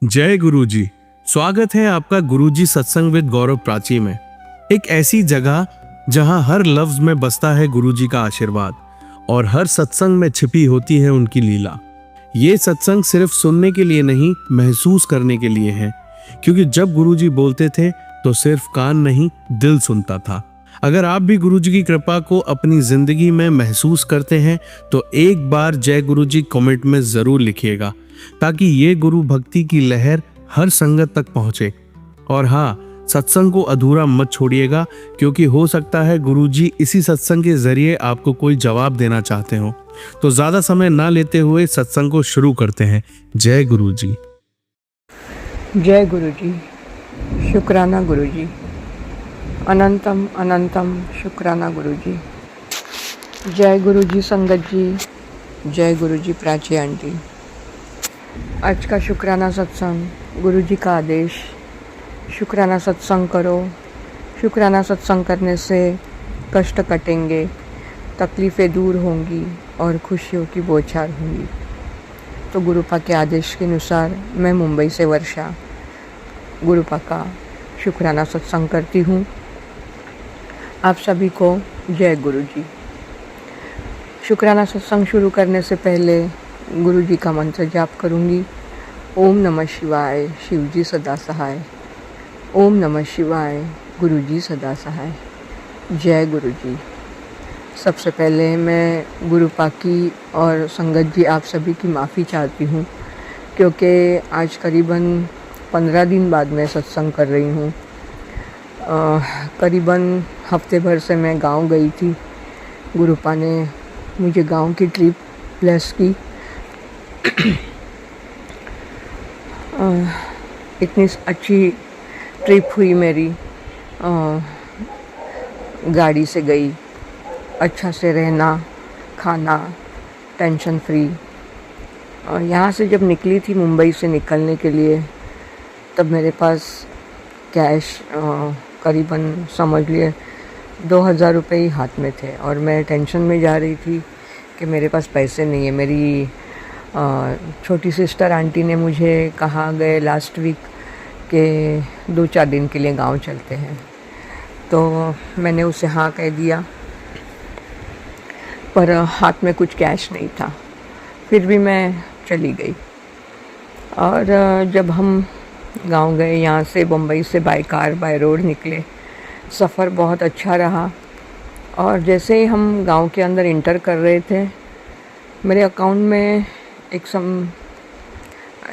जय गुरुजी। स्वागत है आपका गुरुजी सत्संग विद गौरव प्राची में। एक ऐसी जगह जहां हर लफ्ज में बसता है गुरुजी का आशीर्वाद और हर सत्संग में छिपी होती है उनकी लीला। ये सत्संग सिर्फ सुनने के लिए नहीं, महसूस करने के लिए है, क्योंकि जब गुरुजी बोलते थे तो सिर्फ कान नहीं, दिल सुनता था। अगर आप भी गुरुजी की कृपा को अपनी जिंदगी में महसूस करते हैं तो एक बार जय गुरुजी कमेंट में जरूर लिखिएगा, ताकि ये गुरु भक्ति की लहर हर संगत तक पहुंचे। और हाँ, सत्संग को अधूरा मत छोड़िएगा, क्योंकि हो सकता है गुरुजी इसी सत्संग के जरिए आपको कोई जवाब देना चाहते हो। तो ज्यादा समय ना लेते हुए सत्संग को शुरू करते हैं। जय गुरुजी। जय गुरुजी। शुक्राना गुरुजी। अनंतम अनंतम शुक्राना गुरुजी। जय गुरुजी संगत जी। जय गुरुजी प्राची आंटी। आज का शुक्राना सत्संग, गुरुजी का आदेश। शुक्राना सत्संग करो। शुक्राना सत्संग करने से कष्ट कटेंगे, तकलीफ़ें दूर होंगी और खुशियों की बौछार होंगी। तो गुरुपा के आदेश के अनुसार मैं मुंबई से वर्षा गुरुपा का शुक्राना सत्संग करती हूँ। आप सभी को जय गुरुजी। शुक्राना सत्संग शुरू करने से पहले गुरुजी का मंत्र जाप करूँगी। ओम नमः शिवाय, शिवजी सदा सहाय। ओम नमः शिवाय, गुरुजी सदा सहाय। जय गुरुजी। सबसे पहले मैं गुरुपा की और संगत जी आप सभी की माफ़ी चाहती हूँ, क्योंकि आज करीबन 15 दिन बाद मैं सत्संग कर रही हूँ। करीबन हफ्ते भर से मैं गांव गई थी। गुरुपा ने मुझे गांव की ट्रिप ब्लेस की। इतनी अच्छी ट्रिप हुई मेरी। गाड़ी से गई, अच्छा से रहना, खाना, टेंशन फ्री। यहाँ से जब निकली थी मुंबई से निकलने के लिए, तब मेरे पास कैश करीबन समझ लिए 2000 रुपये ही हाथ में थे और मैं टेंशन में जा रही थी कि मेरे पास पैसे नहीं है। मेरी छोटी सिस्टर आंटी ने मुझे कहा गए लास्ट वीक कि 2-4 दिन के लिए गांव चलते हैं, तो मैंने उसे हाँ कह दिया, पर हाथ में कुछ कैश नहीं था। फिर भी मैं चली गई। और जब हम गांव गए, यहाँ से बम्बई से बाय कार बाय रोड निकले, सफ़र बहुत अच्छा रहा। और जैसे ही हम गांव के अंदर इंटर कर रहे थे, मेरे अकाउंट में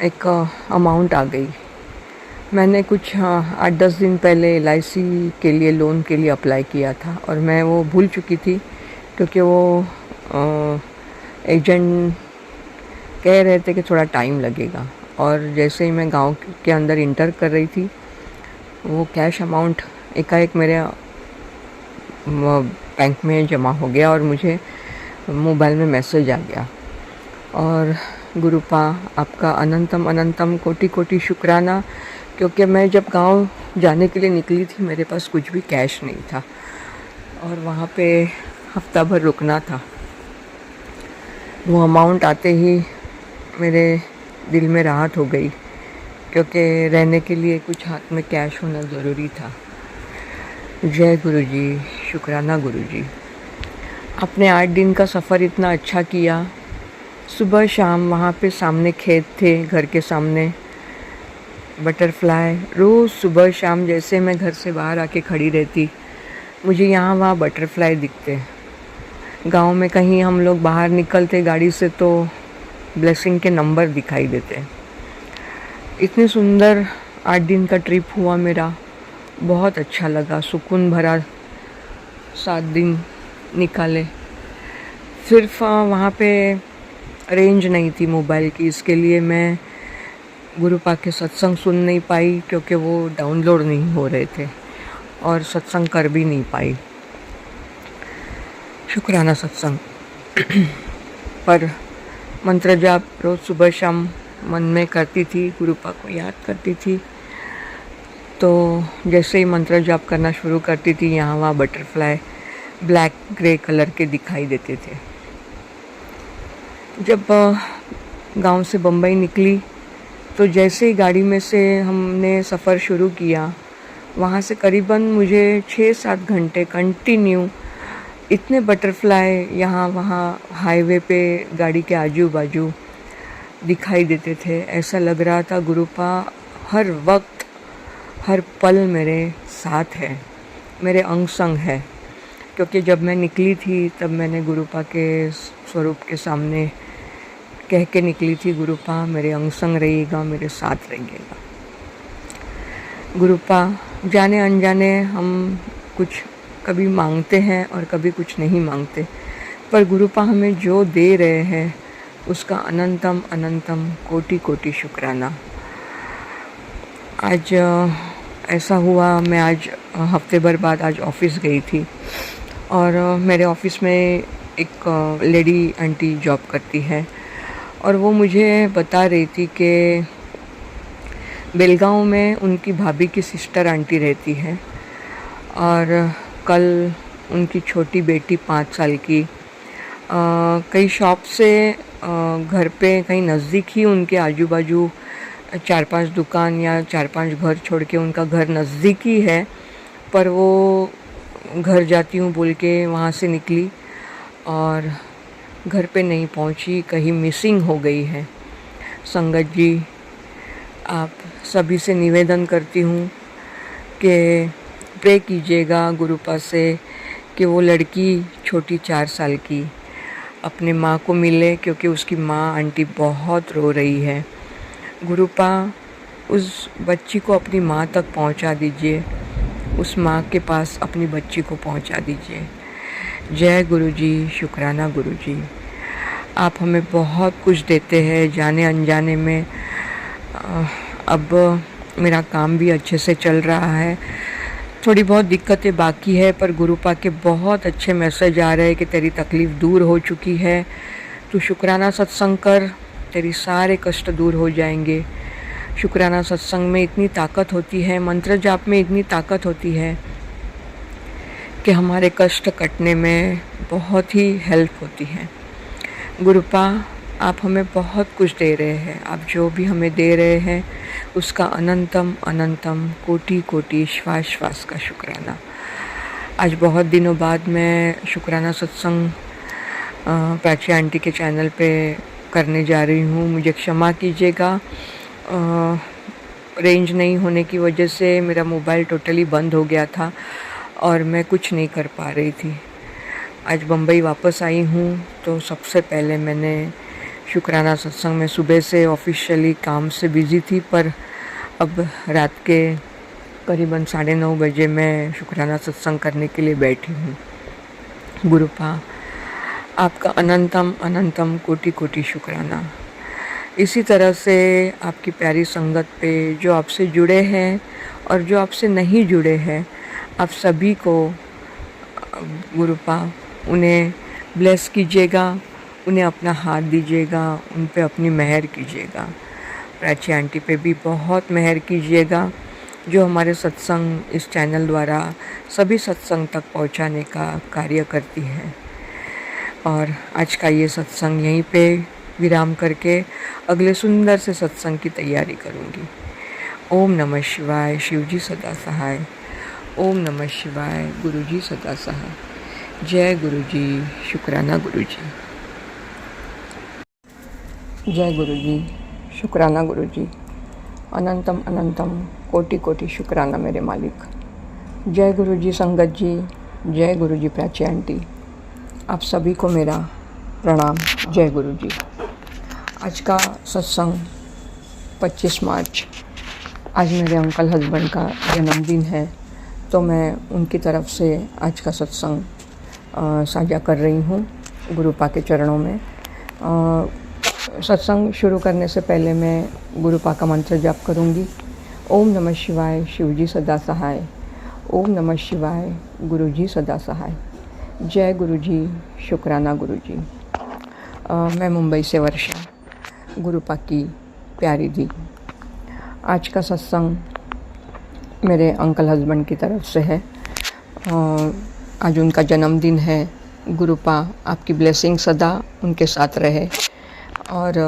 एक अमाउंट आ गई। मैंने कुछ 8-10 दिन पहले LIC के लिए लोन के लिए अप्लाई किया था और मैं वो भूल चुकी थी, क्योंकि वो एजेंट कह रहे थे कि थोड़ा टाइम लगेगा। और जैसे ही मैं गांव के अंदर इंटर कर रही थी, वो कैश अमाउंट एकाएक मेरे बैंक में जमा हो गया और मुझे मोबाइल में मैसेज आ गया। और गुरुपा आपका अनंतम अनंतम कोटि कोटि शुक्राना, क्योंकि मैं जब गांव जाने के लिए निकली थी, मेरे पास कुछ भी कैश नहीं था और वहाँ पे हफ्ता भर रुकना था। वो अमाउंट आते ही मेरे दिल में राहत हो गई, क्योंकि रहने के लिए कुछ हाथ में कैश होना ज़रूरी था। जय गुरुजी। शुक्राना गुरुजी। आपने 8 दिन का सफ़र इतना अच्छा किया। सुबह शाम वहाँ पे सामने खेत थे, घर के सामने बटरफ्लाई। रोज़ सुबह शाम जैसे मैं घर से बाहर आके खड़ी रहती, मुझे यहाँ वहाँ बटरफ्लाई दिखते। गांव में कहीं हम लोग बाहर निकलते गाड़ी से तो ब्लेसिंग के नंबर दिखाई देते। इतनी सुंदर 8 दिन का ट्रिप हुआ मेरा, बहुत अच्छा लगा। सुकून भरा 7 दिन निकाले। सिर्फ वहाँ पे रेंज नहीं थी मोबाइल की, इसके लिए मैं गुरुपा के सत्संग सुन नहीं पाई, क्योंकि वो डाउनलोड नहीं हो रहे थे और सत्संग कर भी नहीं पाई। शुक्राना सत्संग पर मंत्र जाप रोज़ सुबह शाम मन में करती थी, गुरुपा को याद करती थी। तो जैसे ही मंत्र जाप करना शुरू करती थी, यहाँ वहाँ बटरफ्लाई ब्लैक ग्रे कलर के दिखाई देते थे। जब गांव से बम्बई निकली तो जैसे ही गाड़ी में से हमने सफ़र शुरू किया, वहाँ से करीबन मुझे 6-7 घंटे कंटिन्यू इतने बटरफ्लाई यहाँ वहाँ हाईवे पे गाड़ी के आजू बाजू दिखाई देते थे। ऐसा लग रहा था गुरुपा हर वक्त हर पल मेरे साथ है, मेरे अंग संग है। क्योंकि जब मैं निकली थी तब मैंने गुरुपा के स्वरूप के सामने कह के निकली थी, गुरुपा मेरे अंग संग रहिएगा, मेरे साथ रहिएगा। गुरुपा जाने अनजाने हम कुछ कभी मांगते हैं और कभी कुछ नहीं मांगते, पर गुरुपा हमें जो दे रहे हैं उसका अनंतम अनंतम कोटि कोटि शुक्राना। आज ऐसा हुआ, मैं आज हफ्ते भर बाद आज ऑफ़िस गई थी और मेरे ऑफ़िस में एक लेडी आंटी जॉब करती है और वो मुझे बता रही थी कि बेलगांव में उनकी भाभी की सिस्टर आंटी रहती है और कल उनकी छोटी बेटी 5 साल की कई शॉप से घर पे कहीं नज़दीक ही उनके आजू बाजू 4-5 दुकान या 4-5 घर छोड़ के उनका घर नज़दीक ही है, पर वो घर जाती हूँ बोल के वहाँ से निकली और घर पे नहीं पहुँची, कहीं मिसिंग हो गई है। संगत जी, आप सभी से निवेदन करती हूँ कि प्रे कीजिएगा गुरुपा से कि वो लड़की छोटी 4 साल की अपने माँ को मिले, क्योंकि उसकी माँ आंटी बहुत रो रही है। गुरुपा उस बच्ची को अपनी माँ तक पहुँचा दीजिए, उस माँ के पास अपनी बच्ची को पहुँचा दीजिए। जय गुरुजी, शुक्राना गुरुजी। आप हमें बहुत कुछ देते हैं जाने अनजाने में। अब मेरा काम भी अच्छे से चल रहा है, थोड़ी बहुत दिक्कतें बाकी है, पर गुरुपा के बहुत अच्छे मैसेज आ रहे हैं कि तेरी तकलीफ़ दूर हो चुकी है, तू शुक्राना सत्संग कर, तेरी सारे कष्ट दूर हो जाएंगे। शुक्राना सत्संग में इतनी ताकत होती है, मंत्र जाप में इतनी ताकत होती है कि हमारे कष्ट कटने में बहुत ही हेल्प होती है। गुरुपा, आप हमें बहुत कुछ दे रहे हैं, आप जो भी हमें दे रहे हैं उसका अनंतम अनंतम कोटि कोटि श्वास श्वास का शुक्राना। आज बहुत दिनों बाद मैं शुक्राना सत्संग प्राची आंटी के चैनल पे करने जा रही हूँ, मुझे क्षमा कीजिएगा। रेंज नहीं होने की वजह से मेरा मोबाइल टोटली बंद हो गया था और मैं कुछ नहीं कर पा रही थी। आज बम्बई वापस आई हूँ तो सबसे पहले मैंने शुक्राना सत्संग में सुबह से ऑफिशियली काम से बिज़ी थी, पर अब रात के करीबन 9:30 बजे मैं शुक्राना सत्संग करने के लिए बैठी हूँ। गुरुपा, आपका अनंतम अनंतम कोटि कोटि शुक्राना। इसी तरह से आपकी प्यारी संगत पे जो आपसे जुड़े हैं और जो आपसे नहीं जुड़े हैं, आप सभी को गुरुपा उन्हें ब्लेस कीजिएगा, उन्हें अपना हाथ दीजिएगा, उन पे अपनी मेहर कीजिएगा। प्राची आंटी पे भी बहुत मेहर कीजिएगा जो हमारे सत्संग इस चैनल द्वारा सभी सत्संग तक पहुंचाने का कार्य करती है। और आज का ये सत्संग यहीं पे विराम करके अगले सुंदर से सत्संग की तैयारी करूँगी। ओम नमः शिवाय, शिवजी सदा सहाय। ओम नमः शिवाय, गुरुजी सदा सहाय। जय गुरुजी, शुक्राना गुरुजी। जय गुरुजी, शुक्राना गुरुजी। अनंतम अनंतम कोटि कोटि शुक्राना मेरे मालिक। जय गुरुजी संगत जी, जय गुरुजी प्राची आंटी, आप सभी को मेरा प्रणाम। जय गुरुजी। आज का सत्संग 25 मार्च, आज मेरे अंकल हस्बैंड का जन्मदिन है, तो मैं उनकी तरफ से आज का सत्संग साझा कर रही हूँ गुरुपा के चरणों में। सत्संग शुरू करने से पहले मैं गुरुपा का मंत्र जाप करूँगी। ओम नमः शिवाय, शिवजी सदा सहाय। ओम नमः शिवाय, गुरुजी सदा सहाय। जय गुरुजी, शुक्राना गुरुजी। मैं मुंबई से वर्षा, गुरुपा की प्यारी दी। आज का सत्संग मेरे अंकल हस्बैंड की तरफ से है। आज उनका जन्मदिन है। गुरुपा आपकी ब्लेसिंग सदा उनके साथ रहे और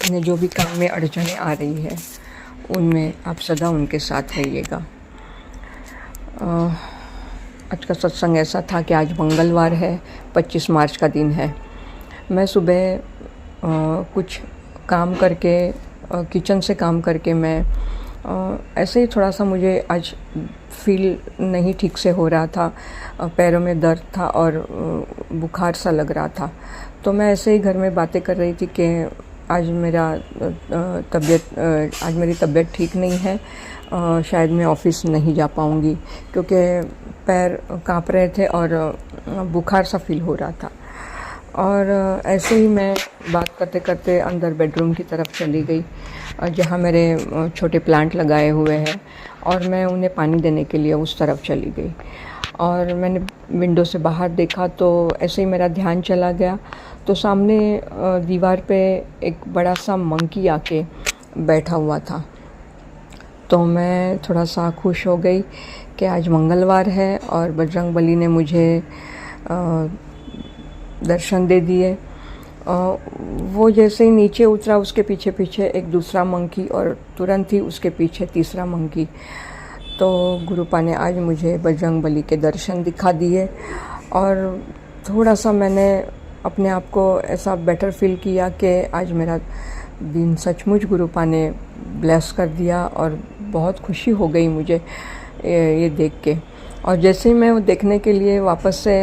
उन्हें जो भी काम में अड़चने आ रही है उनमें आप सदा उनके साथ रहिएगा। आज का सत्संग ऐसा था कि आज मंगलवार है, 25 मार्च का दिन है। मैं सुबह कुछ काम करके किचन से काम करके मैं ऐसे ही थोड़ा सा मुझे आज फील नहीं ठीक से हो रहा था, पैरों में दर्द था और बुखार सा लग रहा था। तो मैं ऐसे ही घर में बातें कर रही थी कि आज मेरी तबीयत ठीक नहीं है, शायद मैं ऑफ़िस नहीं जा पाऊँगी, क्योंकि पैर काँप रहे थे और बुखार सा फील हो रहा था। और ऐसे ही मैं बात करते करते अंदर बेडरूम की तरफ चली गई, जहाँ मेरे छोटे प्लांट लगाए हुए हैं, और मैं उन्हें पानी देने के लिए उस तरफ चली गई। और मैंने विंडो से बाहर देखा तो ऐसे ही मेरा ध्यान चला गया, तो सामने दीवार पे एक बड़ा सा मंकी आके बैठा हुआ था। तो मैं थोड़ा सा खुश हो गई कि आज मंगलवार है और बजरंगबली ने मुझे दर्शन दे दिए। वो जैसे ही नीचे उतरा, उसके पीछे पीछे एक दूसरा मंकी और तुरंत ही उसके पीछे तीसरा मंकी। तो गुरुपा ने आज मुझे बजरंगबली के दर्शन दिखा दिए और थोड़ा सा मैंने अपने आप को ऐसा बेटर फील किया कि आज मेरा दिन सचमुच गुरुपा ने ब्लेस कर दिया, और बहुत खुशी हो गई मुझे ये देख के। और जैसे ही मैं वो देखने के लिए वापस से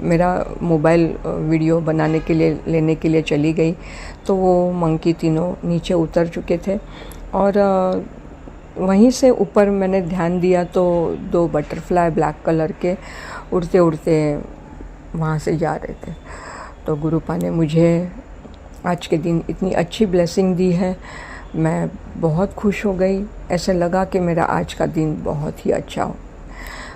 मेरा मोबाइल वीडियो बनाने के लिए लेने के लिए चली गई, तो वो मंकी तीनों नीचे उतर चुके थे। और वहीं से ऊपर मैंने ध्यान दिया तो 2 बटरफ्लाई ब्लैक कलर के उड़ते उड़ते वहाँ से जा रहे थे। तो गुरुपा ने मुझे आज के दिन इतनी अच्छी ब्लेसिंग दी है, मैं बहुत खुश हो गई। ऐसे लगा कि मेरा आज का दिन बहुत ही अच्छा हो।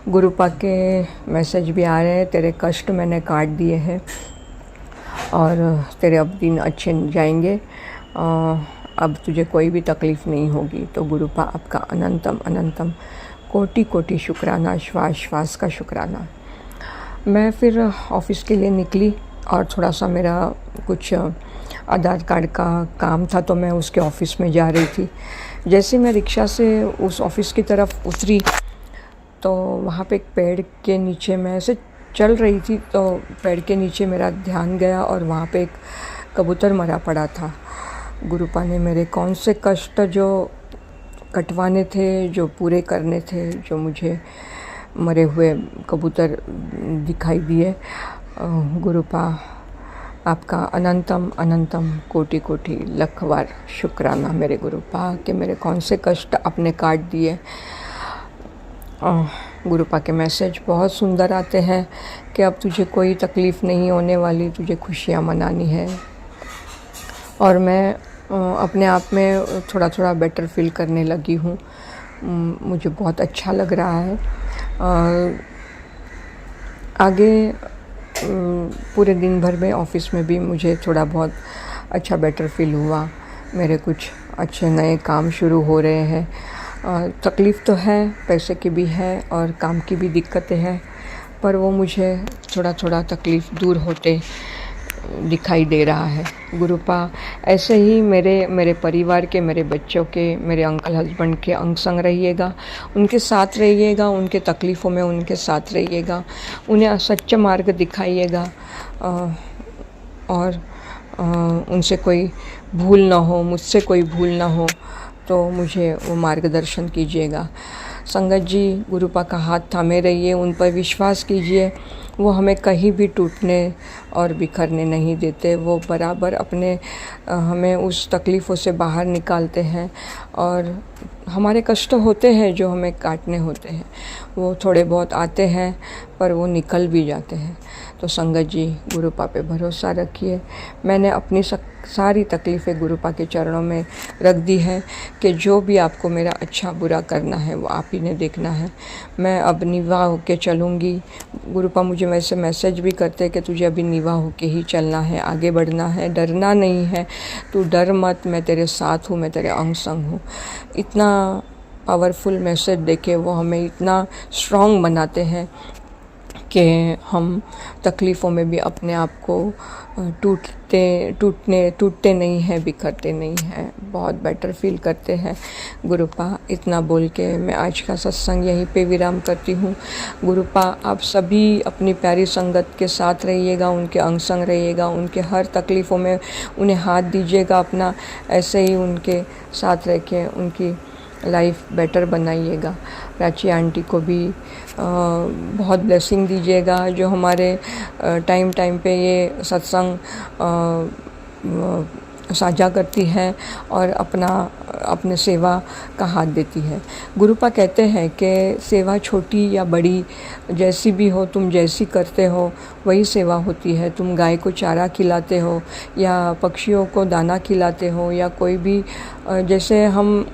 गुरुपा के मैसेज भी आ रहे हैं, तेरे कष्ट मैंने काट दिए हैं और तेरे अब दिन अच्छे जाएंगे, अब तुझे कोई भी तकलीफ़ नहीं होगी। तो गुरुपा आपका अनंतम अनंतम कोटि कोटि शुक्राना, श्वास श्वास का शुक्राना। मैं फिर ऑफ़िस के लिए निकली और थोड़ा सा मेरा कुछ आधार कार्ड का काम था, तो मैं उसके ऑफ़िस में जा रही थी। जैसे मैं रिक्शा से उस ऑफ़िस की तरफ उतरी तो वहाँ पे एक पेड़ के नीचे मैं ऐसे चल रही थी, तो पेड़ के नीचे मेरा ध्यान गया और वहाँ पे एक कबूतर मरा पड़ा था। गुरुपा ने मेरे कौन से कष्ट जो कटवाने थे, जो पूरे करने थे, जो मुझे मरे हुए कबूतर दिखाई दिए। गुरुपा आपका अनंतम अनंतम कोटि कोटि लख बार शुक्राना मेरे गुरुपा कि मेरे कौन से कष्ट आपने काट दिए। गुरुपा के मैसेज बहुत सुंदर आते हैं कि अब तुझे कोई तकलीफ़ नहीं होने वाली, तुझे खुशियाँ मनानी है। और मैं अपने आप में थोड़ा थोड़ा बेटर फील करने लगी हूँ, मुझे बहुत अच्छा लग रहा है। आगे पूरे दिन भर में ऑफ़िस में भी मुझे थोड़ा बहुत अच्छा बेटर फील हुआ। मेरे कुछ अच्छे नए काम शुरू हो रहे हैं। तकलीफ़ तो है, पैसे की भी है और काम की भी दिक्कतें हैं, पर वो मुझे थोड़ा थोड़ा तकलीफ़ दूर होते दिखाई दे रहा है। गुरुपा ऐसे ही मेरे परिवार के, मेरे बच्चों के, मेरे अंकल हस्बैंड के अंग संग रहिएगा, उनके साथ रहिएगा, उनके तकलीफ़ों में उनके साथ रहिएगा, उन्हें सच्चा मार्ग दिखाइएगा और उनसे कोई भूल ना हो, मुझसे कोई भूल ना हो, तो मुझे वो मार्गदर्शन कीजिएगा। संगत जी, गुरुपा का हाथ थामे रहिए, उन पर विश्वास कीजिए, वो हमें कहीं भी टूटने और बिखरने नहीं देते। वो बराबर हमें उस तकलीफ़ों से बाहर निकालते हैं, और हमारे कष्ट होते हैं जो हमें काटने होते हैं, वो थोड़े बहुत आते हैं पर वो निकल भी जाते हैं। तो संगत जी, गुरुपा पे भरोसा रखिए। मैंने अपनी सारी तकलीफ़ें गुरुपा के चरणों में रख दी है कि जो भी आपको मेरा अच्छा बुरा करना है वो आप ही ने देखना है। मैं अब निवा होके चलूँगी। गुरुपा मुझे वैसे मैसेज भी करते हैं कि तुझे अभी निवा होके ही चलना है, आगे बढ़ना है, डरना नहीं है, तू डर मत, मैं तेरे साथ हूँ, मैं तेरे अंग संग हूँ। इतना पावरफुल मैसेज देके वो हमें इतना स्ट्रॉन्ग बनाते हैं कि हम तकलीफ़ों में भी अपने आप को टूटते नहीं हैं, बिखरते नहीं हैं, बहुत बेटर फील करते हैं। गुरुपा, इतना बोल के मैं आज का सत्संग यहीं पे विराम करती हूँ। गुरुपा, आप सभी अपनी प्यारी संगत के साथ रहिएगा, उनके अंग संग रहिएगा, उनके हर तकलीफ़ों में उन्हें हाथ दीजिएगा अपना, ऐसे ही उनके साथ रह के उनकी लाइफ बेटर बनाइएगा। प्राची आंटी को भी बहुत ब्लेसिंग दीजिएगा, जो हमारे टाइम टाइम पे ये सत्संग साझा करती है और अपने सेवा का हाथ देती है। गुरुपा कहते हैं कि सेवा छोटी या बड़ी जैसी भी हो, तुम जैसी करते हो वही सेवा होती है। तुम गाय को चारा खिलाते हो या पक्षियों को दाना खिलाते हो या कोई भी, जैसे हम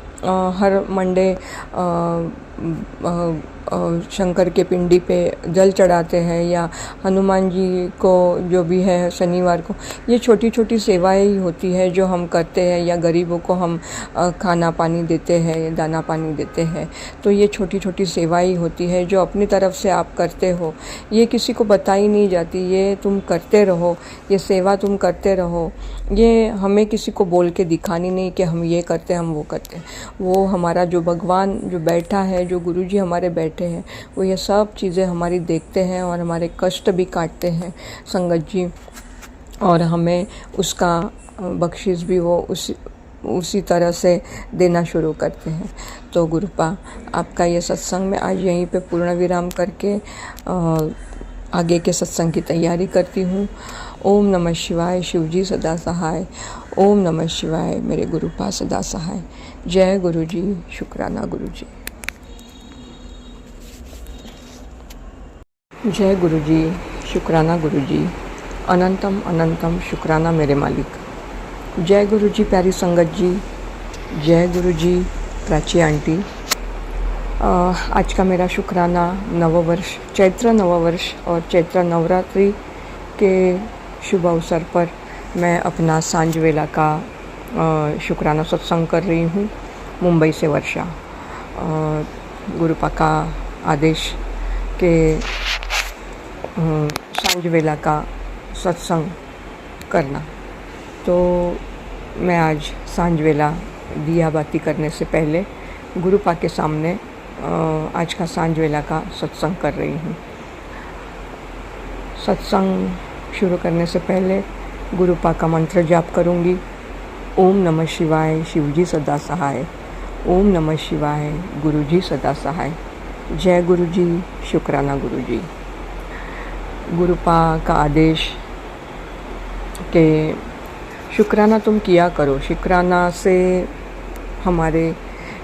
हर मंडे शंकर के पिंडी पे जल चढ़ाते हैं या हनुमान जी को जो भी है शनिवार को, ये छोटी छोटी सेवाएं ही होती है जो हम करते हैं, या गरीबों को हम खाना पानी देते हैं, दाना पानी देते हैं। तो ये छोटी छोटी सेवाएं ही होती है जो अपनी तरफ से आप करते हो, ये किसी को बताई नहीं जाती, ये तुम करते रहो, ये सेवा तुम करते रहो। ये हमें किसी को बोल के दिखानी नहीं कि हम ये करते हैं, हम वो करते हैं। वो हमारा जो भगवान जो बैठा है, जो गुरुजी हमारे बैठे हैं, वो ये सब चीज़ें हमारी देखते हैं और हमारे कष्ट भी काटते हैं संगत जी, और हमें उसका बख्शिश भी वो उसी तरह से देना शुरू करते हैं। तो गुरुपा, आपका ये सत्संग मैं आज यहीं पे पूर्ण विराम करके आगे के सत्संग की तैयारी करती हूँ। ओम नमः शिवाय, शिवजी सदा सहाय। ओम नमः शिवाय, मेरे गुरुपा सदा सहाय। जय गुरुजी, शुक्राना गुरुजी। जय गुरुजी, शुक्राना गुरुजी। अनंतम अनंतम शुक्राना मेरे मालिक। जय गुरुजी प्यारी संगत जी, जय गुरुजी प्राची आंटी। आज का मेरा शुक्राना नववर्ष, चैत्र नववर्ष और चैत्र नवरात्रि के शुभ अवसर पर मैं अपना सांझ वेला का शुक्राना सत्संग कर रही हूँ। मुंबई से वर्षा। गुरुपा का आदेश के सांझ वेला का सत्संग करना। तो मैं आज सांझ वेला दिया बाती करने से पहले गुरुपा के सामने आज का सांझ वेला का सत्संग कर रही हूँ। सत्संग शुरू करने से पहले गुरुपा का मंत्र जाप करूँगी। ओम नमः शिवाय, शिवजी सदा सहाय। ओम नमः शिवाय, गुरुजी सदा सहाय। जय गुरुजी, शुक्राना गुरुजी। गुरुपा का आदेश के शुक्राना तुम किया करो। शुक्राना से हमारे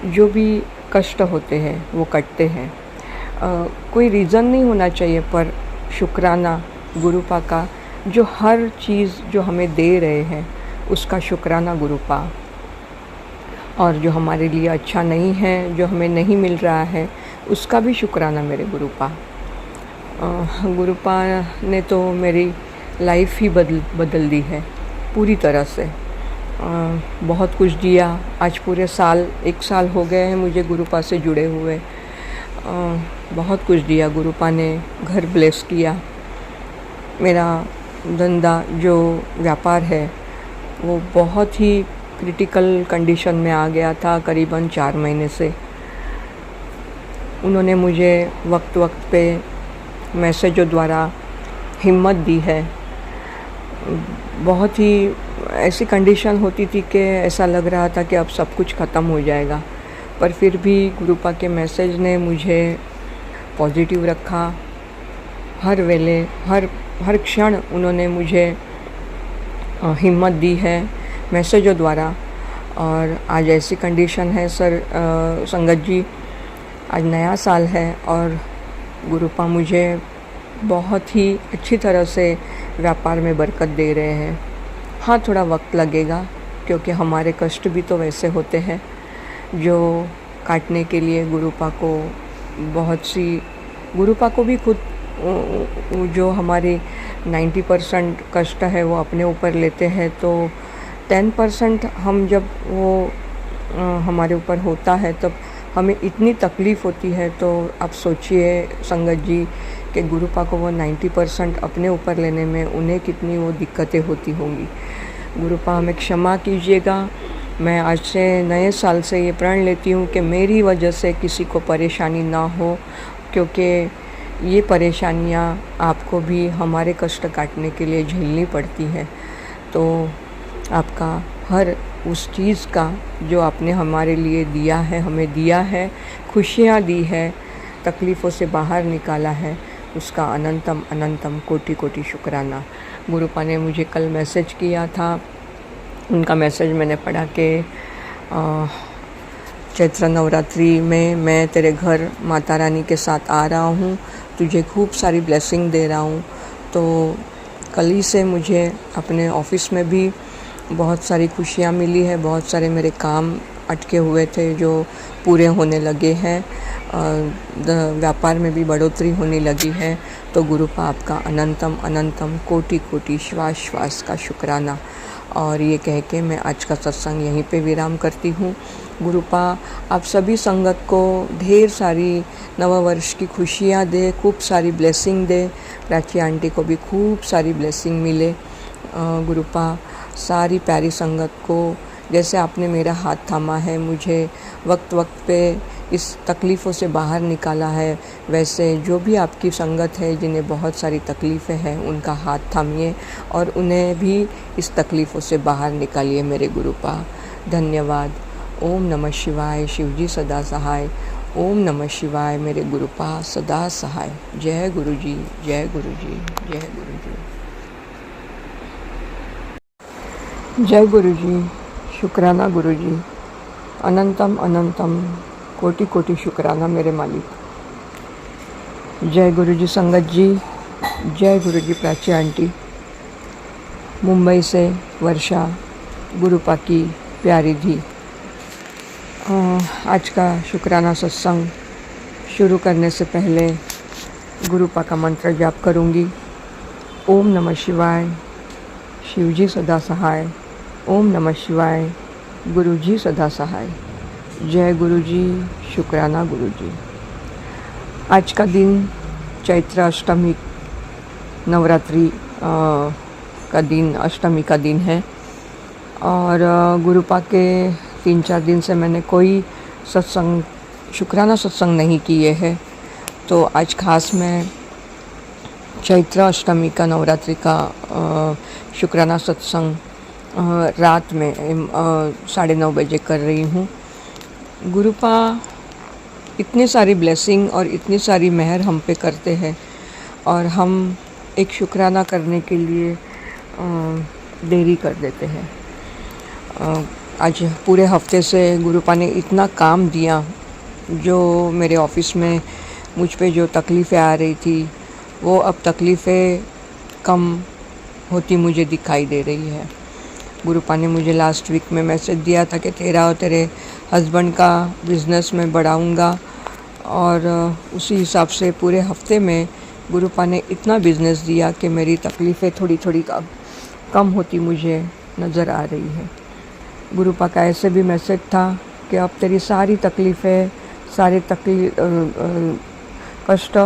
जो भी कष्ट होते हैं वो कटते हैं। कोई रीज़न नहीं होना चाहिए, पर शुक्राना गुरुपा का, जो हर चीज़ जो हमें दे रहे हैं उसका शुक्राना गुरुपा, और जो हमारे लिए अच्छा नहीं है, जो हमें नहीं मिल रहा है, उसका भी शुक्राना मेरे गुरुपा। गुरुपा ने तो मेरी लाइफ ही बदल दी है पूरी तरह से। बहुत कुछ दिया। आज पूरे एक साल हो गए हैं मुझे गुरुपा से जुड़े हुए। बहुत कुछ दिया गुरुपा ने। घर ब्लेस किया। मेरा धंधा जो व्यापार है वो बहुत ही क्रिटिकल कंडीशन में आ गया था करीबन 4 महीने से। उन्होंने मुझे वक्त वक्त पे मैसेजों द्वारा हिम्मत दी है। बहुत ही ऐसी कंडीशन होती थी कि ऐसा लग रहा था कि अब सब कुछ ख़त्म हो जाएगा, पर फिर भी गुरुपा के मैसेज ने मुझे पॉजिटिव रखा। हर वेले हर क्षण उन्होंने मुझे हिम्मत दी है मैसेजों द्वारा। और आज ऐसी कंडीशन है संगत जी, आज नया साल है और गुरुपा मुझे बहुत ही अच्छी तरह से व्यापार में बरकत दे रहे हैं। हाँ, थोड़ा वक्त लगेगा क्योंकि हमारे कष्ट भी तो वैसे होते हैं जो काटने के लिए गुरुपा को भी खुद जो हमारी 90% कष्ट है वो अपने ऊपर लेते हैं, तो 10% हम जब वो हमारे ऊपर होता है तब हमें इतनी तकलीफ़ होती है। तो आप सोचिए संगत जी कि गुरुपा को वो 90% अपने ऊपर लेने में उन्हें कितनी वो दिक्कतें होती होंगी। गुरुपा हमें क्षमा कीजिएगा। मैं आज से नए साल से ये प्रण लेती हूँ कि मेरी वजह से किसी को परेशानी ना हो, क्योंकि ये परेशानियाँ आपको भी हमारे कष्ट काटने के लिए झेलनी पड़ती हैं। तो आपका हर उस चीज़ का जो आपने हमारे लिए दिया है, हमें दिया है, खुशियाँ दी है, तकलीफ़ों से बाहर निकाला है, उसका अनंतम अनंतम कोटि कोटि शुक्राना। गुरुपा ने मुझे कल मैसेज किया था, उनका मैसेज मैंने पढ़ा कि चैत्र नवरात्रि में मैं तेरे घर माता रानी के साथ आ रहा हूँ, तुझे खूब सारी ब्लेसिंग दे रहा हूँ। तो कल ही से मुझे अपने ऑफिस में भी बहुत सारी खुशियाँ मिली है, बहुत सारे मेरे काम अटके हुए थे जो पूरे होने लगे हैं, व्यापार में भी बढ़ोतरी होने लगी है। तो गुरुपा आपका अनंतम अनंतम कोटि कोटि श्वास श्वास का शुक्राना। और ये कह के मैं आज का सत्संग यहीं पे विराम करती हूँ। गुरुपा आप सभी संगत को ढेर सारी नववर्ष की खुशियाँ दे, खूब सारी ब्लेसिंग दे, प्राची आंटी को भी खूब सारी ब्लेसिंग मिले। गुरुपा सारी प्यारी संगत को, जैसे आपने मेरा हाथ थामा है, मुझे वक्त वक्त पे इस तकलीफ़ों से बाहर निकाला है, वैसे जो भी आपकी संगत है जिन्हें बहुत सारी तकलीफ़ें हैं, उनका हाथ थामिए और उन्हें भी इस तकलीफ़ों से बाहर निकालिए मेरे गुरुपा। धन्यवाद। ओम नमः शिवाय। शिवजी सदा सहाय। ओम नमः शिवाय। मेरे गुरुपा सदा सहाय। जय गुरुजी, जय गुरुजी, जय गुरुजी। जय गुरुजी। शुक्राना गुरुजी। अनंतम अनंतम कोटि कोटि शुक्राना मेरे मालिक। जय गुरुजी संगत जी, जय गुरुजी प्राची आंटी। मुंबई से वर्षा, गुरुपा की प्यारी धी। आज का शुक्राना सत्संग शुरू करने से पहले गुरुपा का मंत्र जाप करूंगी। ओम नमः शिवाय। शिवजी सदा सहाय। ओम नमः शिवाय। गुरुजी सदा सहाय। जय गुरुजी। शुक्राना गुरुजी। आज का दिन चैत्र अष्टमी, नवरात्रि का दिन, अष्टमी का दिन है और गुरुपा के 3-4 दिन से मैंने कोई सत्संग, शुक्राना सत्संग नहीं किए हैं। तो आज खास मैं चैत्र अष्टमी का, नवरात्रि का शुक्राना सत्संग रात में 9:30 बजे कर रही हूँ। गुरुपा इतनी सारी ब्लेसिंग और इतनी सारी मेहर हम पे करते हैं और हम एक शुक्राना करने के लिए देरी कर देते हैं। आज पूरे हफ्ते से गुरुपा ने इतना काम दिया, जो मेरे ऑफिस में मुझ पे जो तकलीफ़ें आ रही थी वो अब तकलीफ़ें कम होती मुझे दिखाई दे रही है। गुरुपा ने मुझे लास्ट वीक में मैसेज दिया था कि तेरा और तेरे हस्बैंड का बिज़नेस में बढ़ाऊँगा और उसी हिसाब से पूरे हफ्ते में गुरुपा ने इतना बिज़नेस दिया कि मेरी तकलीफ़ें थोड़ी थोड़ी कम होती मुझे नज़र आ रही है। गुरुपा का ऐसे भी मैसेज था कि अब तेरी सारी तकलीफ़ें, सारे कष्ट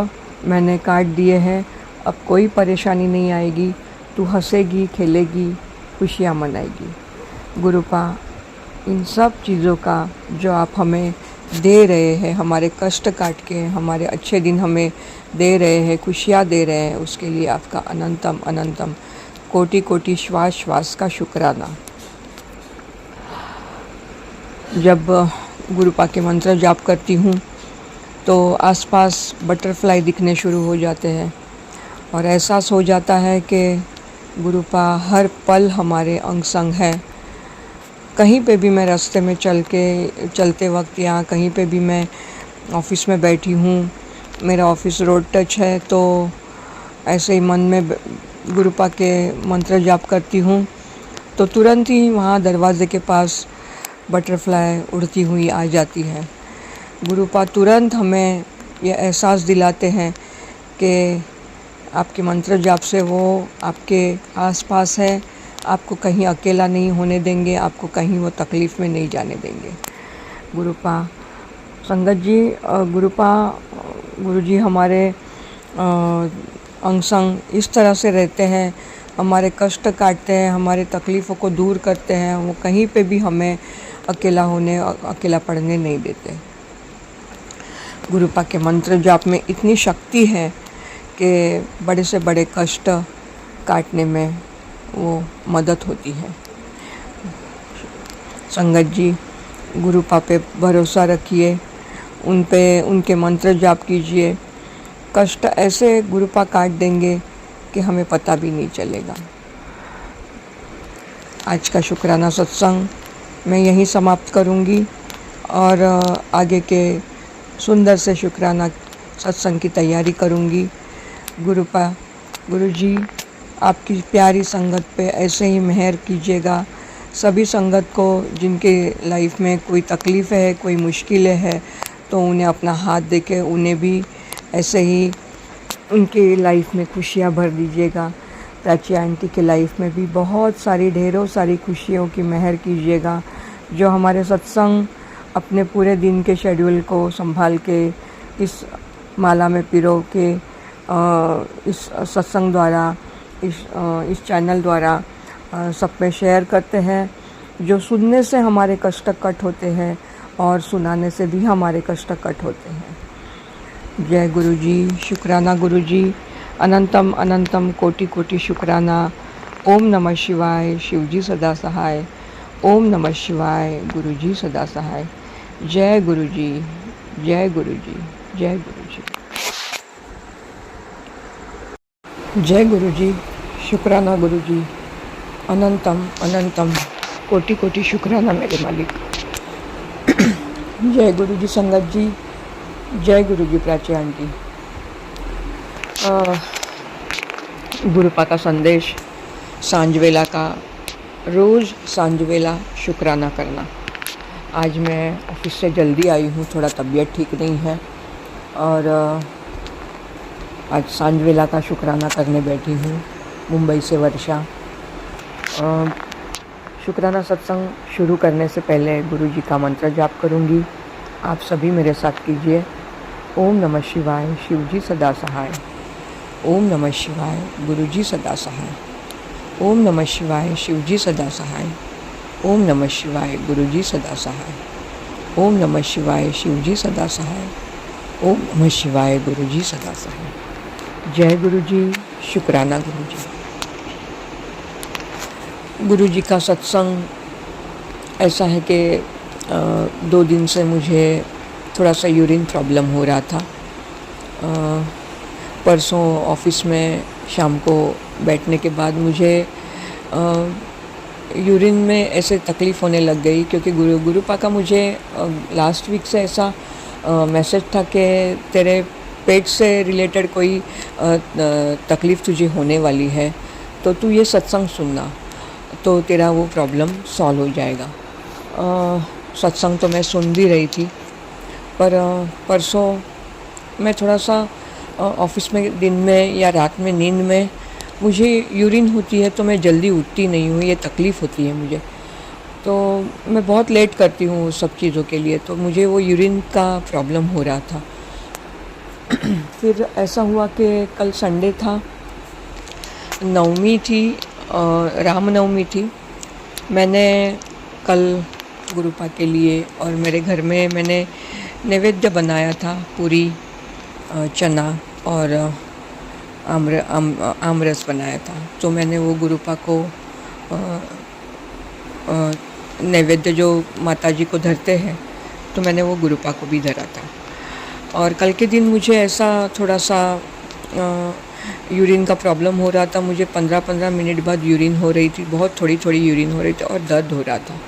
मैंने काट दिए हैं, अब कोई परेशानी नहीं आएगी, तू हंसेगी, खेलेगी, खुशियाँ मनाएगी। गुरुपा इन सब चीज़ों का जो आप हमें दे रहे हैं, हमारे कष्ट काट के हमारे अच्छे दिन हमें दे रहे हैं, खुशियाँ दे रहे हैं, उसके लिए आपका अनंतम अनंतम कोटि कोटि श्वास श्वास का शुक्राना। जब गुरुपा के मंत्र जाप करती हूँ तो आसपास बटरफ्लाई दिखने शुरू हो जाते हैं और एहसास हो जाता है कि गुरुपा हर पल हमारे अंग संग है। कहीं पे भी मैं रास्ते में चलते वक्त या कहीं पे भी मैं ऑफिस में बैठी हूँ, मेरा ऑफिस रोड टच है, तो ऐसे ही मन में गुरुपा के मंत्र जाप करती हूँ तो तुरंत ही वहाँ दरवाजे के पास बटरफ्लाई उड़ती हुई आ जाती है। गुरुपा तुरंत हमें यह एहसास दिलाते हैं कि आपके मंत्र जाप से वो आपके आसपास है, आपको कहीं अकेला नहीं होने देंगे, आपको कहीं वो तकलीफ़ में नहीं जाने देंगे। गुरुपा संगत जी, गुरुजी हमारे अंग संग इस तरह से रहते हैं, हमारे कष्ट काटते हैं, हमारे तकलीफ़ों को दूर करते हैं। वो कहीं पे भी हमें अकेला पड़ने नहीं देते। गुरुपा के मंत्र जाप में इतनी शक्ति है कि बड़े से बड़े कष्ट काटने में वो मदद होती है। संगत जी, गुरुपा पे भरोसा रखिए, उन पे उनके मंत्र जाप कीजिए। कष्ट ऐसे गुरुपा काट देंगे कि हमें पता भी नहीं चलेगा। आज का शुक्राना सत्संग मैं यहीं समाप्त करूंगी और आगे के सुंदर से शुक्राना सत्संग की तैयारी करूंगी। गुरुजी आपकी प्यारी संगत पे ऐसे ही मेहर कीजिएगा। सभी संगत को जिनके लाइफ में कोई तकलीफ़ है, कोई मुश्किलें है, तो उन्हें अपना हाथ देके उन्हें भी ऐसे ही उनकी लाइफ में खुशियाँ भर दीजिएगा। प्राची आंटी के लाइफ में भी बहुत सारी ढेरों सारी खुशियों की मेहर कीजिएगा। जो हमारे सत्संग अपने पूरे दिन के शेड्यूल को संभाल के इस माला में पिरो के इस सत्संग द्वारा इस चैनल द्वारा सब में शेयर करते हैं। जो सुनने से हमारे कष्ट कट होते हैं और सुनाने से भी हमारे कष्ट कट होते हैं। जय गुरुजी, शुक्राना गुरुजी, अनंतम अनंतम कोटि कोटि शुक्राना। ओम नमः शिवाय, शिवजी सदा सहाय। ओम नमः शिवाय, गुरुजी सदा सहाय। जय गुरुजी, जय गुरुजी, जय गुरुजी। जय गुरुजी, शुक्राना गुरुजी, अनंतम अनंतम कोटि कोटि शुक्राना मेरे मालिक। जय गुरुजी संगत जी, जय गुरुजी प्राची आंटी। गुरुपा का संदेश सांझवेला का, रोज़ सांझवेला शुक्राना करना। आज मैं ऑफिस से जल्दी आई हूँ, थोड़ा तबीयत ठीक नहीं है और आज सांझवेला का शुक्राना करने बैठी हूँ। मुंबई से वर्षा। शुक्राना सत्संग शुरू करने से पहले गुरुजी का मंत्र जाप करूँगी। आप सभी मेरे साथ कीजिए। ओम नमः शिवाय, शिवजी सदा सहाय। ओम नमः शिवाय, गुरुजी सदा सहाय। ओम नमः शिवाय, शिवजी सदा सहाय। ओम नमः शिवाय, गुरुजी सदा सहाय। ओम नमः शिवाय, शिवजी सदा सहाय। ओम नमः शिवाय, गुरुजी सदा सहाय। जय गुरुजी, शुक्राना गुरुजी। गुरुजी का सत्संग ऐसा है कि 2 दिन से मुझे थोड़ा सा यूरिन प्रॉब्लम हो रहा था। परसों ऑफिस में शाम को बैठने के बाद मुझे यूरिन में ऐसे तकलीफ़ होने लग गई, क्योंकि गुरुपा का मुझे लास्ट वीक से ऐसा मैसेज था कि तेरे पेट से रिलेटेड कोई तकलीफ़ तुझे होने वाली है, तो तू ये सत्संग सुनना तो तेरा वो प्रॉब्लम सॉल्व हो जाएगा। सत्संग तो मैं सुन भी रही थी, पर परसों मैं थोड़ा सा ऑफिस में दिन में या रात में नींद में मुझे यूरिन होती है तो मैं जल्दी उठती नहीं हूँ, ये तकलीफ़ होती है मुझे। तो मैं बहुत लेट करती हूँ सब चीज़ों के लिए, तो मुझे वो यूरिन का प्रॉब्लम हो रहा था। फिर ऐसा हुआ कि कल संडे था, नवमी थी, रामनवमी थी। मैंने कल गुरुपा के लिए और मेरे घर में मैंने नैवेद्य बनाया था, पूरी, चना और आमरस बनाया था। तो मैंने वो गुरुपा को नैवेद्य जो माताजी को धरते हैं, तो मैंने वो गुरुपा को भी धरा था। और कल के दिन मुझे ऐसा थोड़ा सा यूरिन का प्रॉब्लम हो रहा था। मुझे 15-15 मिनट बाद यूरिन हो रही थी, बहुत थोड़ी थोड़ी यूरिन हो रही थी और दर्द हो रहा था।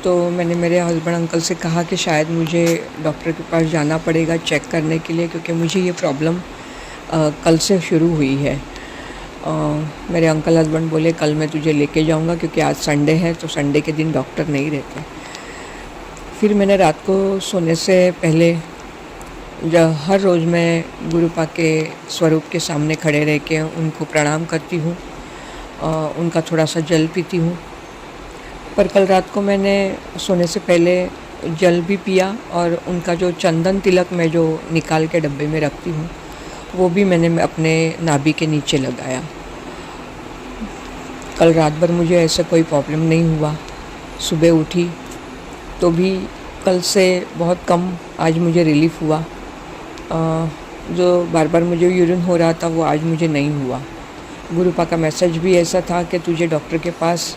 तो मैंने मेरे हस्बैंड अंकल से कहा कि शायद मुझे डॉक्टर के पास जाना पड़ेगा चेक करने के लिए, क्योंकि मुझे ये प्रॉब्लम कल से शुरू हुई है। मेरे अंकल हस्बैंड बोले कल मैं तुझे लेके जाऊंगा, क्योंकि आज संडे है, तो संडे के दिन डॉक्टर नहीं रहते। फिर मैंने रात को सोने से पहले हर रोज़ मैं गुरुपा के स्वरूप के सामने खड़े रह के उनको प्रणाम करती हूँ, उनका थोड़ा सा जल पीती हूँ। पर कल रात को मैंने सोने से पहले जल भी पिया और उनका जो चंदन तिलक मैं जो निकाल के डब्बे में रखती हूँ, वो भी मैंने अपने नाभि के नीचे लगाया। कल रात भर मुझे ऐसा कोई प्रॉब्लम नहीं हुआ। सुबह उठी तो भी कल से बहुत कम आज मुझे रिलीफ हुआ। जो बार बार मुझे यूरिन हो रहा था वो आज मुझे नहीं हुआ। गुरुपा का मैसेज भी ऐसा था कि तुझे डॉक्टर के पास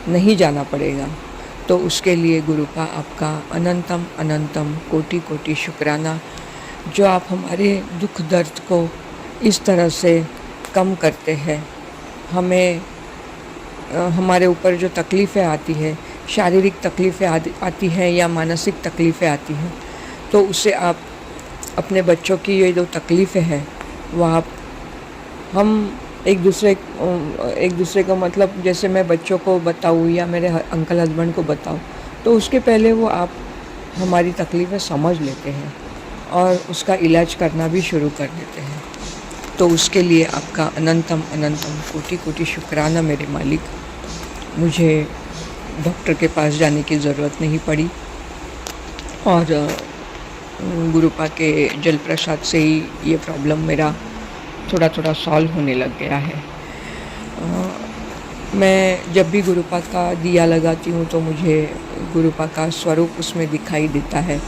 नहीं जाना पड़ेगा। तो उसके लिए गुरुपा आपका अनंतम अनंतम कोटि कोटि शुक्राना, जो आप हमारे दुख दर्द को इस तरह से कम करते हैं। हमें हमारे ऊपर जो तकलीफ़ें आती है, शारीरिक तकलीफ़ें आती हैं या मानसिक तकलीफ़ें आती हैं, तो उससे आप अपने बच्चों की ये जो तकलीफ़ें हैं वो आप हम एक दूसरे को मतलब जैसे मैं बच्चों को बताऊँ या मेरे अंकल हस्बैंड को बताऊँ, तो उसके पहले वो आप हमारी तकलीफ़ें समझ लेते हैं और उसका इलाज करना भी शुरू कर देते हैं। तो उसके लिए आपका अनंतम अनंतम कोटि कोटि शुक्राना मेरे मालिक। मुझे डॉक्टर के पास जाने की ज़रूरत नहीं पड़ी और गुरुपा के जल प्रसाद से ही ये प्रॉब्लम मेरा थोड़ा थोड़ा सॉल्व होने लग गया है। मैं जब भी गुरुपा का दिया लगाती हूँ तो मुझे गुरुपा का स्वरूप उसमें दिखाई देता है,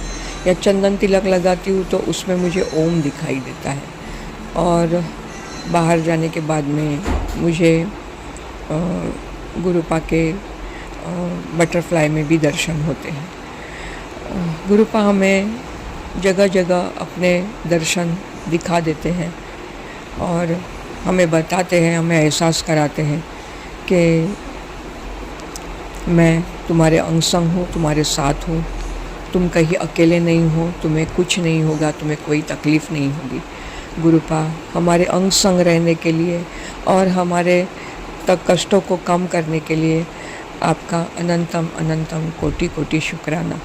या चंदन तिलक लगाती हूँ तो उसमें मुझे ओम दिखाई देता है। और बाहर जाने के बाद में मुझे गुरुपा के बटरफ्लाई में भी दर्शन होते हैं। गुरुपा हमें जगह जगह अपने दर्शन दिखा देते हैं और हमें बताते हैं, हमें एहसास कराते हैं कि मैं तुम्हारे अंग संग हूँ, तुम्हारे साथ हूँ, तुम कहीं अकेले नहीं हो, तुम्हें कुछ नहीं होगा, तुम्हें कोई तकलीफ़ नहीं होगी। गुरुपा हमारे अंग संग रहने के लिए और हमारे तक कष्टों को कम करने के लिए आपका अनंतम अनंतम कोटि कोटि शुक्राना।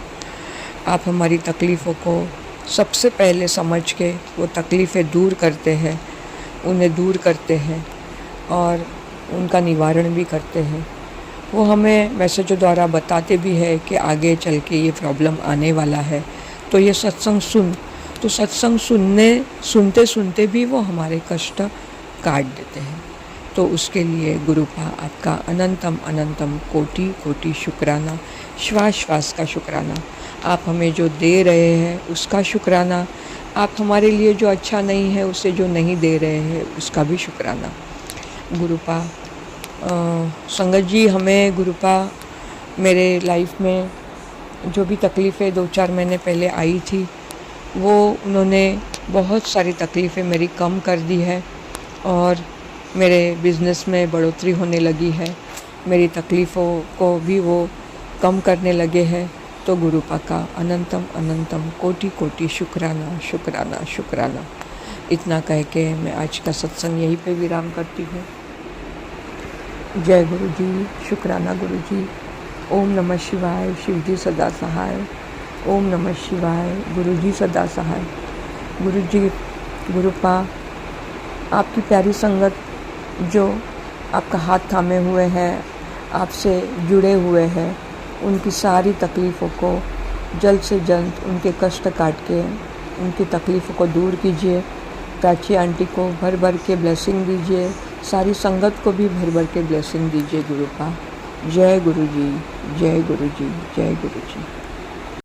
आप हमारी तकलीफ़ों को सबसे पहले समझ के वो तकलीफ़ें दूर करते हैं, उन्हें दूर करते हैं और उनका निवारण भी करते हैं। वो हमें मैसेजों द्वारा बताते भी है कि आगे चल के ये प्रॉब्लम आने वाला है, तो ये सत्संग सुन। तो सत्संग सुनते सुनते भी वो हमारे कष्ट काट देते हैं। तो उसके लिए गुरुपा आपका अनंतम अनंतम कोटि कोटि शुक्राना, श्वास श्वास का शुक्राना। आप हमें जो दे रहे हैं उसका शुक्राना, आप हमारे लिए जो अच्छा नहीं है उसे जो नहीं दे रहे हैं उसका भी शुक्राना। गुरुपा संगत जी, हमें गुरुपा मेरे लाइफ में जो भी तकलीफ़ें 2-4 महीने पहले आई थी वो उन्होंने बहुत सारी तकलीफ़ें मेरी कम कर दी है और मेरे बिज़नेस में बढ़ोतरी होने लगी है। मेरी तकलीफ़ों को भी वो कम करने लगे हैं। तो गुरुपा का अनंतम अनंतम कोटि कोटि शुक्राना शुक्राना शुक्राना। इतना कह के मैं आज का सत्संग यहीं पे विराम करती हूँ। जय गुरु जी, शुक्राना गुरु जी। ओम नमः शिवाय, शिव जी सदा सहाय। ओम नमः शिवाय, गुरु जी सदा सहाय। गुरु जी, गुरुपा आपकी प्यारी संगत जो आपका हाथ थामे हुए हैं, आपसे जुड़े हुए हैं, उनकी सारी तकलीफ़ों को जल्द से जल्द उनके कष्ट काट के उनकी तकलीफ़ों को दूर कीजिए। प्राची आंटी को भर भर के ब्लेसिंग दीजिए, सारी संगत को भी भर भर के ब्लेसिंग दीजिए गुरुपा। जय गुरु जी, जय गुरु जी, जय गुरु जी।